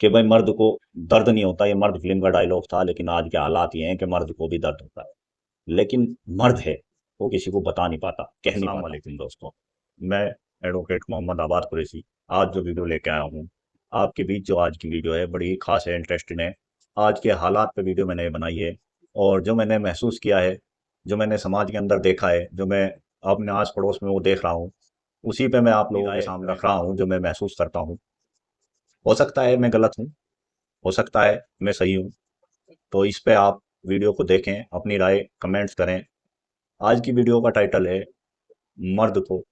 कि भाई मर्द को दर्द नहीं होता। ये मर्द फिल्म का डायलॉग था, लेकिन आज के हालात ये हैं कि मर्द को भी दर्द होता है। लेकिन मर्द है, वो किसी को बता नहीं पाता, कह नहीं पाता। वालेकुम दोस्तों, मैं एडवोकेट मोहम्मद आबाद कुरैशी आज जो वीडियो लेके आया हूँ आपके बीच, जो आज की वीडियो है बड़ी खास है, इंटरेस्टिंग है। आज के हालात पे वीडियो मैंने बनाई है, और जो मैंने महसूस किया है, जो मैंने समाज के अंदर देखा है, जो मैं अपने आस पड़ोस में वो देख रहा हूँ, उसी पे मैं आप लोगों के सामने रख रहा हूँ जो मैं महसूस करता हूँ। हो सकता है मैं गलत हूँ, हो सकता है मैं सही हूँ। तो इस पे आप वीडियो को देखें, अपनी राय कमेंट्स करें। आज की वीडियो का टाइटल है मर्द को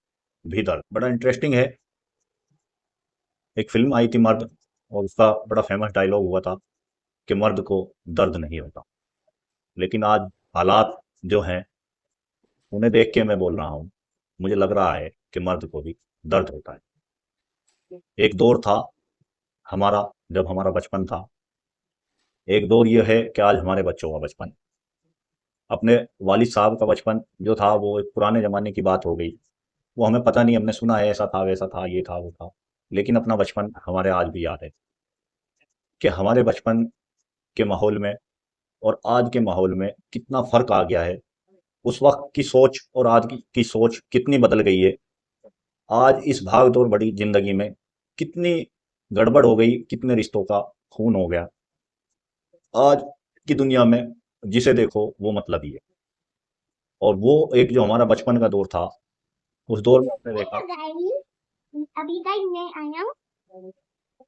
भी दर्द। बड़ा इंटरेस्टिंग है। एक फिल्म आई थी मर्द, और उसका बड़ा फेमस डायलॉग हुआ था कि मर्द को दर्द नहीं होता। लेकिन आज हालात जो हैं उन्हें देख के मैं बोल रहा हूँ, मुझे लग रहा है कि मर्द को भी दर्द होता है। एक दौर था हमारा, जब हमारा बचपन था। एक दौर ये है कि आज हमारे बच्चों का बचपन। अपने वालिद साहब का बचपन जो था वो एक पुराने ज़माने की बात हो गई। वो हमें पता नहीं, हमने सुना है ऐसा था वैसा था ये था वो था। लेकिन अपना बचपन हमारे आज भी याद है कि हमारे बचपन के माहौल में और आज के माहौल में कितना फ़र्क आ गया है। उस वक्त की सोच और आज की सोच कितनी बदल गई है। आज इस भाग दौड़ बड़ी ज़िंदगी में कितनी गड़बड़ हो गई, कितने रिश्तों का खून हो गया। आज की दुनिया में जिसे देखो वो मतलबी है। और वो एक जो हमारा बचपन का दौर था, उस दौर में आपने देखा। अभी गाइस मैं आया हूँ।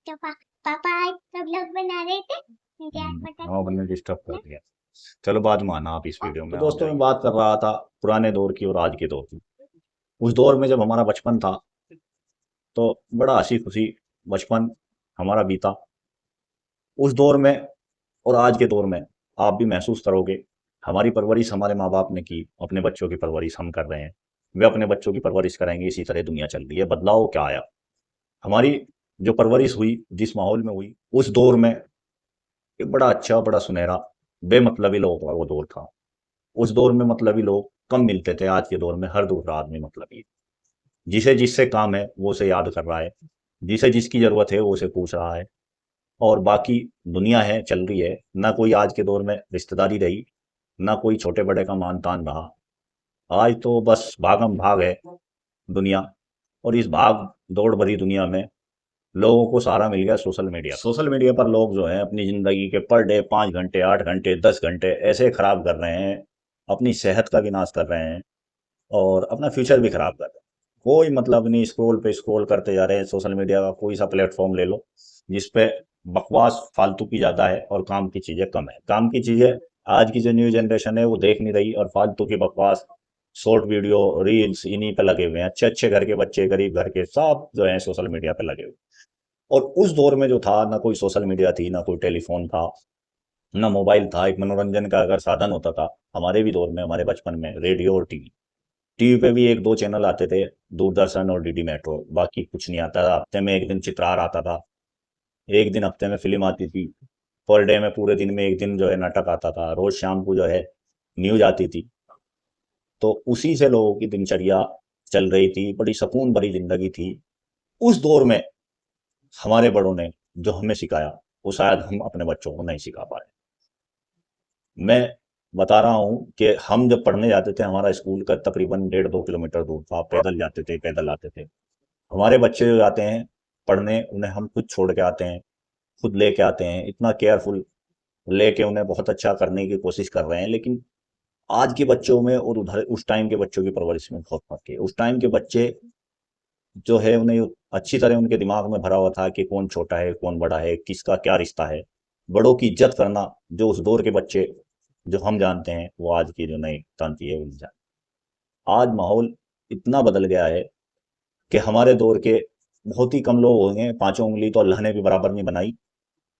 तो पापा आज सब लोग बना रहे थे, मुझे आज पता हाँ, चला। मैंने डिस्टर्ब कर दिया। चलो बाद में आना आप इस वीडियो में। तो आ दोस्तों मैं बात कर रहा था पुराने दौर की और आज के दौर की। उस दौर में जब हमारा बचपन था तो बड़ा हंसी खुशी बचपन हमारा बीता। उस दौर में और आज के दौर में आप भी महसूस करोगे, हमारी परवरिश हमारे माँ बाप ने की, अपने बच्चों की परवरिश हम कर रहे हैं, वे अपने बच्चों की परवरिश करेंगे। इसी तरह दुनिया चल रही है। बदलाव क्या आया? हमारी जो परवरिश हुई, जिस माहौल में हुई, उस दौर में एक बड़ा अच्छा, बड़ा सुनहरा, बेमतलबी लोगों का वो दौर था। उस दौर में मतलबी लोग कम मिलते थे। आज के दौर में हर दूसरा आदमी मतलबी है। जिसे जिससे काम है वो उसे याद कर रहा है, जिसे जिसकी जरूरत है वो उसे पूछ रहा है। और बाकी दुनिया है, चल रही है। ना कोई आज के दौर में रिश्तेदारी रही, ना कोई छोटे बड़े का मान तान रहा। आज तो बस भागम भाग है दुनिया। और इस भाग दौड़ भरी दुनिया में लोगों को सहारा मिल गया सोशल मीडिया। सोशल मीडिया पर लोग जो है अपनी जिंदगी के पर डे 5 घंटे, 8 घंटे, 10 घंटे ऐसे खराब कर रहे हैं, अपनी सेहत का विनाश कर रहे हैं और अपना फ्यूचर भी खराब कर रहे हैं। कोई मतलब नहीं, स्क्रॉल पे स्क्रॉल करते जा रहे हैं। सोशल मीडिया का कोई सा प्लेटफॉर्म ले लो जिसपे बकवास फालतू की ज्यादा है और काम की चीजें कम है। काम की चीजें आज की जो न्यू जनरेशन है वो देख नहीं रही, और फालतू की बकवास शॉर्ट वीडियो रील्स इन्हीं पे लगे हुए हैं। अच्छे अच्छे घर के बच्चे, गरीब घर के, सब जो है सोशल मीडिया पे लगे हुए। और उस दौर में जो था, ना कोई सोशल मीडिया थी, ना कोई टेलीफोन था, ना मोबाइल था। एक मनोरंजन का अगर साधन होता था हमारे भी दौर में, हमारे बचपन में, रेडियो और टीवी। टीवी पे भी एक दो चैनल आते थे, दूरदर्शन और डीडी मेट्रो, बाकी कुछ नहीं आता था। हफ्ते में एक दिन चित्रार आता था, एक दिन हफ्ते में फिल्म आती थी। पर डे में, पूरे दिन में एक दिन जो है नाटक आता था। रोज शाम को जो है न्यूज आती थी। तो उसी से लोगों की दिनचर्या चल रही थी, बड़ी सुकून भरी जिंदगी थी। उस दौर में हमारे बड़ों ने जो हमें सिखाया वो शायद हम अपने बच्चों को नहीं सिखा पाए। मैं बता रहा हूँ कि हम जब पढ़ने जाते थे, हमारा स्कूल का तकरीबन 1.5-2 किलोमीटर दूर था। पैदल जाते थे, पैदल आते थे। हमारे बच्चे जो जाते हैं पढ़ने, उन्हें हम खुद छोड़ के आते हैं, खुद लेके आते हैं, इतना केयरफुल लेके उन्हें बहुत अच्छा करने की कोशिश कर रहे हैं। लेकिन आज के बच्चों में और उधर उस टाइम के बच्चों की परवरिश में बहुत फर्क है। उस टाइम के बच्चे जो है उन्हें अच्छी तरह उनके दिमाग में भरा हुआ था कि कौन छोटा है कौन बड़ा है, किसका क्या रिश्ता है। बड़ों की इज्जत करना जो उस दौर के बच्चे जो हम जानते हैं, वो आज की जो नई तांती है वो नहीं जानते। आज माहौल इतना बदल गया है कि हमारे दौर के बहुत ही कम लोग होंगे, पांचों उंगली तो अल्लाह ने भी बराबर नहीं बनाई।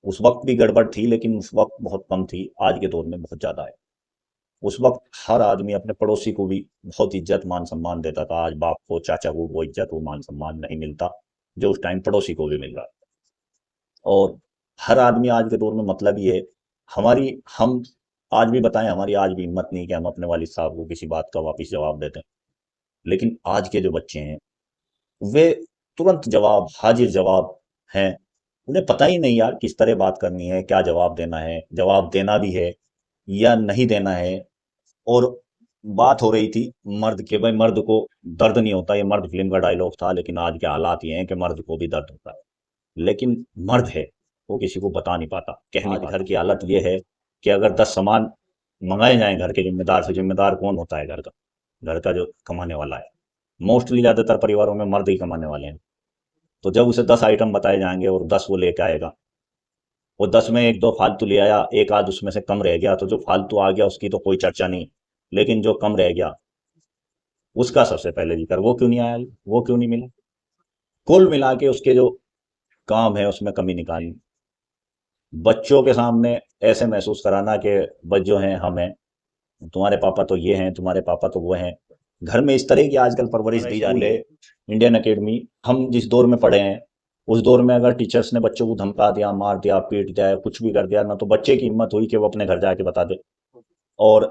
उस वक्त भी गड़बड़ थी, लेकिन उस वक्त बहुत कम थी। आज के दौर में बहुत ज्यादा है। उस वक्त हर आदमी अपने पड़ोसी को भी बहुत इज्जत मान सम्मान देता था। आज बाप को, चाचा को वो इज्जत, वो मान सम्मान नहीं मिलता जो उस टाइम पड़ोसी को भी मिल रहा है। और हर आदमी आज के दौर में मतलब ही है। हमारी हम आज भी बताएं, हमारी आज भी हिम्मत नहीं कि हम अपने वालिद साहब को किसी बात का वापिस जवाब देते हैं। लेकिन आज के जो बच्चे हैं वे तुरंत जवाब, हाजिर जवाब हैं। उन्हें पता ही नहीं यार किस तरह बात करनी है, क्या जवाब देना है, जवाब देना भी है या नहीं देना है। और बात हो रही थी मर्द के, भाई मर्द को दर्द नहीं होता, ये मर्द फिल्म का डायलॉग था, लेकिन आज के हालात ये हैं कि मर्द को भी दर्द होता है। लेकिन मर्द है, वो किसी को बता नहीं पाता, कह नहीं पाता। घर की हालत ये है कि अगर 10 सामान मंगाए जाएं घर के जिम्मेदार से, जिम्मेदार कौन होता है? घर का जो कमाने वाला है। मोस्टली ज्यादातर परिवारों में मर्द ही कमाने वाले हैं। तो जब उसे 10 आइटम बताए जाएंगे और 10 वो लेके आएगा, वो 10 में एक दो फालतू ले आया, एक आध उसमें से कम रह गया, तो जो फालतू आ गया उसकी तो कोई चर्चा नहीं, लेकिन जो कम रह गया उसका सबसे पहले जिक्र, वो क्यों नहीं आया, वो क्यों नहीं मिला। कुल मिला के उसके जो काम है उसमें कमी निकालनी, बच्चों के सामने ऐसे महसूस कराना कि बच्चों हैं हम हैं, तुम्हारे पापा तो ये हैं, तुम्हारे पापा तो वो हैं। घर में इस तरह की आजकल परवरिश दी जा रही है। इंडियन एकेडमी, हम जिस दौर में पढ़े हैं उस दौर में अगर टीचर्स ने बच्चों को धमका दिया, मार दिया, पीट दिया, कुछ भी कर दिया ना, तो बच्चे की हिम्मत हुई कि वो अपने घर जाके बता दे। और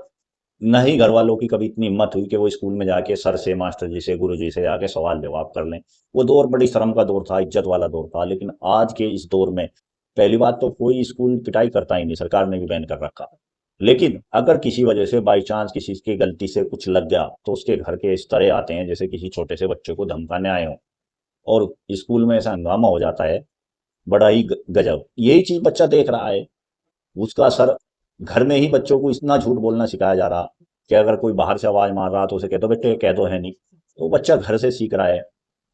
न ही घर वालों की कभी इतनी हिम्मत हुई कि वो स्कूल में जाके सर से, मास्टर जी से, गुरु जी से जाके सवाल जवाब कर लें। वो दौर बड़ी शर्म का दौर था, इज्जत वाला दौर था। लेकिन आज के इस दौर में पहली बात तो कोई स्कूल पिटाई करता ही नहीं, सरकार ने भी बैन कर रखा। लेकिन अगर किसी वजह से बाई चांस किसी की गलती से कुछ लग गया, तो उसके घर के इस तरह आते हैं जैसे किसी छोटे से बच्चे को धमकाने आए हों, और स्कूल में ऐसा हंगामा हो जाता है, बड़ा ही गजब। यही चीज बच्चा देख रहा है, उसका असर घर में ही बच्चों को इतना झूठ बोलना सिखाया जा रहा कि अगर कोई बाहर से आवाज मार रहा तो उसे कह दो बेटे, कह दो है नहीं। तो बच्चा घर से सीख रहा है।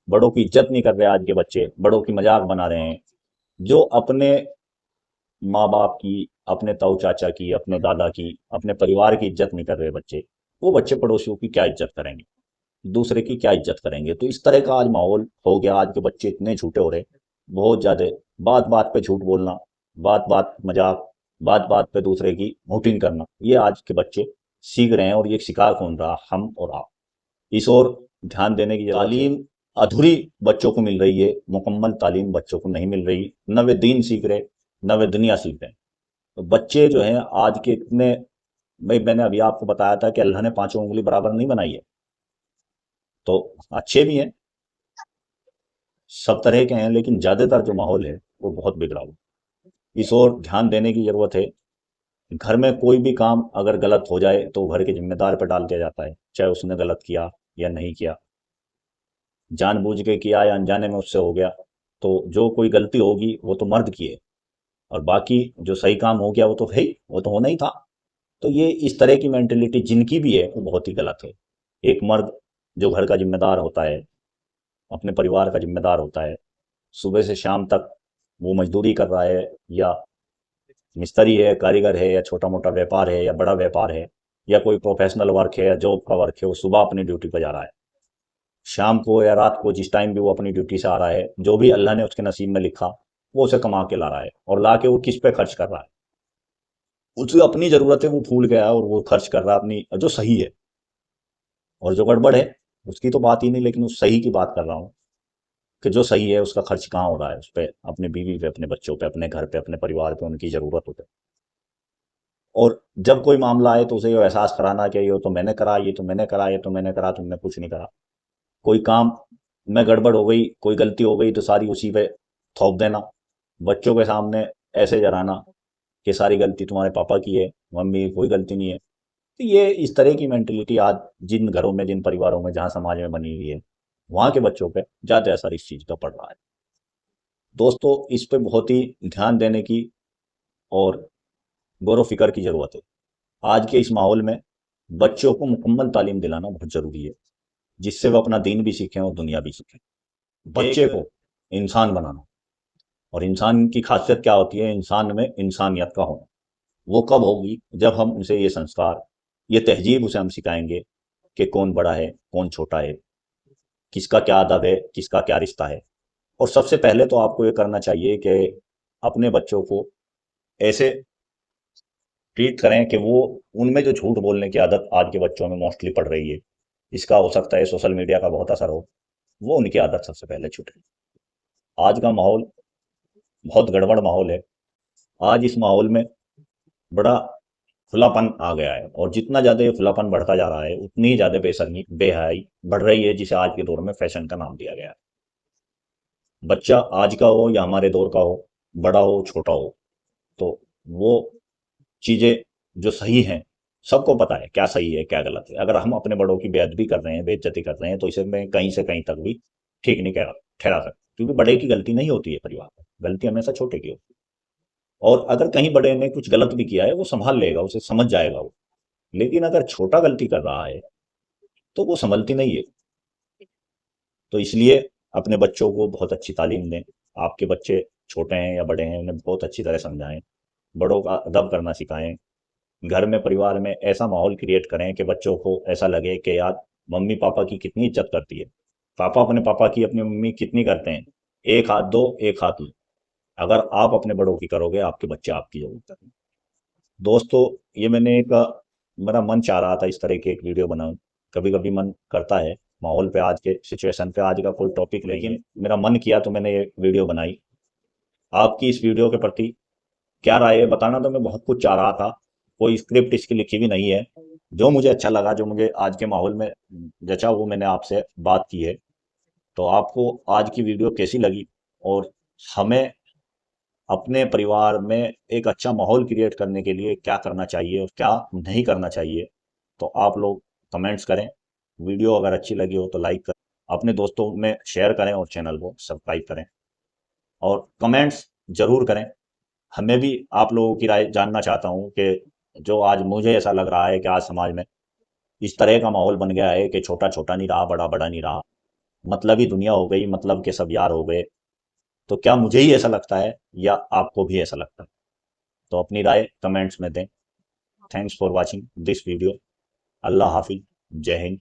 बड़ों की इज्जत नहीं कर रहे आज के बच्चे, बड़ों की मजाक बना रहे हैं। जो अपने माँ बाप की, अपने ताऊ चाचा की, अपने दादा की, अपने परिवार की इज्जत नहीं कर रहे बच्चे, वो बच्चे पड़ोसियों की क्या इज्जत करेंगे, दूसरे की क्या इज्जत करेंगे। तो इस तरह का आज माहौल हो गया। आज के बच्चे इतने झूठे हो रहे, बहुत ज्यादा। बात बात पे झूठ बोलना, बात बात मजाक, बात बात पे दूसरे की मोटिंग करना, ये आज के बच्चे सीख रहे हैं। और ये सिखा कौन रहा? हम और आप। इस ओर ध्यान देने की जरूरत है। तालीम अधूरी बच्चों को मिल रही है, मुकम्मल तालीम बच्चों को नहीं मिल रही। न वे दीन सीख रहे, न वे दुनिया सीख रहे। तो बच्चे जो हैं आज के इतने, भाई मैंने अभी आपको बताया था कि अल्लाह ने पांचों उंगली बराबर नहीं बनाई है। तो अच्छे भी हैं, सब तरह के हैं, लेकिन ज्यादातर जो माहौल है वो बहुत बिगड़ा हुआ। इस ओर ध्यान देने की जरूरत है। घर में कोई भी काम अगर गलत हो जाए तो घर के जिम्मेदार पर डाल दिया जाता है, चाहे उसने गलत किया या नहीं किया, जानबूझ के किया या अनजाने में उससे हो गया। तो जो कोई गलती होगी वो तो मर्द की है, और बाकी जो सही काम हो गया वो तो है ही, वो तो होना ही था। तो ये इस तरह की मेंटेलिटी जिनकी भी है वो बहुत ही गलत है। एक मर्द जो घर का जिम्मेदार होता है, अपने परिवार का जिम्मेदार होता है, सुबह से शाम तक वो मजदूरी कर रहा है, या मिस्त्री है, कारीगर है, या छोटा मोटा व्यापार है, या बड़ा व्यापार है, या कोई प्रोफेशनल वर्क है, या जॉब का वर्क है, वो सुबह अपनी ड्यूटी पर जा रहा है, शाम को या रात को जिस टाइम भी वो अपनी ड्यूटी से आ रहा है, जो भी अल्लाह ने उसके नसीब में लिखा वो उसे कमा के ला रहा है, और ला के वो किस पे खर्च कर रहा है? उसकी अपनी जरूरत है, वो भूल गया और वो खर्च कर रहा है अपनी, जो सही है। और जो गड़बड़ है उसकी तो बात ही नहीं, लेकिन उस सही की बात कर रहा हूँ कि जो सही है उसका खर्च कहाँ हो रहा है, उस पर, अपने बीवी पे, अपने बच्चों पे, अपने घर पे, अपने परिवार पे, उनकी जरूरत होती है। और जब कोई मामला आए तो उसे ये एहसास कराना कि ये तो मैंने करा, ये तो मैंने करा, ये तो मैंने करा, तुमने कुछ नहीं करा। कोई काम में गड़बड़ हो गई, कोई गलती हो गई, तो सारी उसी पे थोप देना, बच्चों के सामने ऐसे जराना कि सारी गलती तुम्हारे पापा की है, मम्मी की कोई गलती नहीं है। तो ये इस तरह की मेंटेलिटी आज जिन घरों में, जिन परिवारों में, जहां समाज में बनी हुई है, वहां के बच्चों पे ज्यादा असर इस चीज का पड़ रहा है। दोस्तों, इस पे बहुत ही ध्यान देने की और गौर फिक्र की जरूरत है। आज के इस माहौल में बच्चों को मुकम्मल तालीम दिलाना बहुत जरूरी है, जिससे वो अपना दीन भी सीखें और दुनिया भी सीखें। बच्चे को इंसान बनाना, और इंसान की खासियत क्या होती है? इंसान में इंसानियत का होना। वो कब होगी? जब हम उसे ये संस्कार, ये तहजीब उसे हम सिखाएंगे कि कौन बड़ा है, कौन छोटा है, किसका क्या अदब है, किसका क्या रिश्ता है। और सबसे पहले तो आपको ये करना चाहिए कि अपने बच्चों को ऐसे ट्रीट करें कि वो, उनमें जो झूठ बोलने की आदत आज के बच्चों में मोस्टली पड़ रही है, इसका हो सकता है सोशल मीडिया का बहुत असर हो, वो उनकी आदत सबसे पहले छूटे। आज का माहौल बहुत गड़बड़ माहौल है। आज इस माहौल में बड़ा खुलापन आ गया है, और जितना ज्यादा ये खुलापन बढ़ता जा रहा है उतनी ही ज्यादा बेशर्मी, बेहयाई बढ़ रही है, जिसे आज के दौर में फैशन का नाम दिया गया है। बच्चा आज का हो या हमारे दौर का हो, बड़ा हो छोटा हो, तो वो चीजें जो सही हैं सबको पता है क्या सही है क्या गलत है। अगर हम अपने बड़ों की बेअदबी कर रहे हैं, बेइज्जती कर रहे हैं, तो इसे मैं कहीं से कहीं तक भी ठीक नहीं कह ठहरा सकता, क्योंकि बड़े की गलती नहीं होती है परिवार में, गलती हमेशा छोटे की होती है। और अगर कहीं बड़े ने कुछ गलत भी किया है वो संभाल लेगा, उसे समझ जाएगा वो। लेकिन अगर छोटा गलती कर रहा है तो वो संभलती नहीं है। तो इसलिए अपने बच्चों को बहुत अच्छी तालीम दें। आपके बच्चे छोटे हैं या बड़े हैं, उन्हें बहुत अच्छी तरह समझाएं, बड़ों का अदब करना सिखाएं। घर में परिवार में ऐसा माहौल क्रिएट करें कि बच्चों को ऐसा लगे कि यार मम्मी पापा की कितनी इज्जत करती है, पापा अपने पापा की अपनी मम्मी कितनी करते हैं। एक हाथ दो एक हाथ लो। अगर आप अपने बड़ों की करोगे, आपके बच्चे आपकी जरूर करेंगे। दोस्तों, ये मैंने एक मेरा मन चाह रहा था इस तरह की एक वीडियो बनाऊं। कभी कभी मन करता है माहौल पे, आज के सिचुएशन पे, आज का कोई टॉपिक, लेकिन मेरा मन किया तो मैंने ये वीडियो बनाई। आपकी इस वीडियो के प्रति क्या राय है बताना, तो मैं बहुत कुछ चाह रहा था, कोई स्क्रिप्ट इसकी लिखी भी नहीं है। जो मुझे अच्छा लगा, जो मुझे आज के माहौल में जचा, वो मैंने आपसे बात की है। तो आपको आज की वीडियो कैसी लगी, और हमें अपने परिवार में एक अच्छा माहौल क्रिएट करने के लिए क्या करना चाहिए और क्या नहीं करना चाहिए, तो आप लोग कमेंट्स करें। वीडियो अगर अच्छी लगी हो तो लाइक करें, अपने दोस्तों में शेयर करें और चैनल को सब्सक्राइब करें, और कमेंट्स जरूर करें। हमें भी आप लोगों की राय जानना चाहता हूं कि जो आज मुझे ऐसा लग रहा है कि आज समाज में इस तरह का माहौल बन गया है कि छोटा छोटा नहीं रहा, बड़ा बड़ा नहीं रहा, मतलब ही दुनिया हो गई, मतलब के सब यार हो गए। तो क्या मुझे ही ऐसा लगता है या आपको भी ऐसा लगता है? तो अपनी राय कमेंट्स में दें। Thanks for watching this video. अल्लाह हाफिज। जय हिंद।